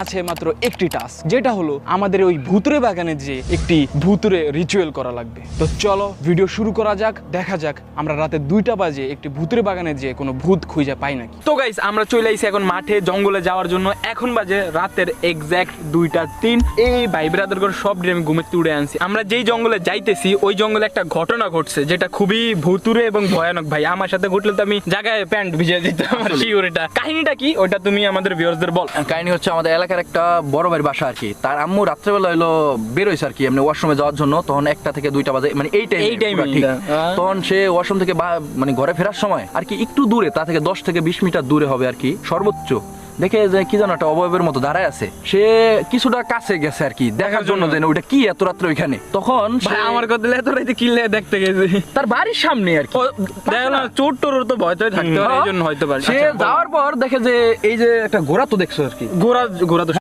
আছে মাত্র একটি টাস্ক, যেটা হলো আমাদের ওই ভুতুরে বাগানে যে একটি ভুতুরে রিচুয়াল করা লাগবে। তো চলো ভিডিও শুরু করা যাক, দেখা যাক আমরা রাতে 2টা বাজে একটি ভুতুরে বাগানে যে কোনো ভূত খুঁজে পাই নাকি। তো গাইস আমরা চলে আইছি এখন মাঠে জঙ্গলে যাওয়ার জন্য। এখন বাজে রাতের এক্স্যাক্ট 2টা 3। এই ভাই ব্রাদার করে সব আমি ঘুমেতে উড়ে আনছি। আমরা যেই জঙ্গলে যাইতেছি ওই জঙ্গলে একটা ঘটনা ঘটছে যেটা খুবই ভুতুরে এবং ভয়ানক। ভাই আমার সাথে ঘটলে তো আমি জায়গায় প্যান্ট ভিজে দিতে আমার শিওর। এটা কাহিনীটা কি ওটা তুমি আমাদের ভিউয়ারদের বল। কাহিনী হচ্ছে আমাদের এলাকার একটা বড় ভাইয়ের বাসা আর কি। তার আম্মু রাত্রেবেলা হলো বের হইছে আর কি এমনি ওয়াশরুমে যাওয়ার জন্য। তখন 1টা থেকে 2টা বাজে, মানে এই টাইমে ঠিক। তখন সে ওয়াশরুম থেকে মানে ঘরে ফেরার সময় আর কি একটু দূরে, তা থেকে 10 থেকে 20 মিটার দূরে হবে আর কি সর্বোচ্চ, দেখে যে কি যেন একটা অবয়বের মতো দাঁড়ায় আছে। সে কিছুটা কাছে গেছে আর কি দেখার জন্য যে ওইটা কি এত রাত্রে ওইখানে। তখন আমার কথা এত রাতে কিনলে দেখতে গেছে তার বাড়ির সামনে আর কি, দেখো না চোর টোর তো ভয় তো থাকতে পারে, এই জন্য হয়তো পারে। সে যাওয়ার পর দেখে যে এই যে একটা ঘোড়া তো দেখছো আর কি, ঘোড়া তো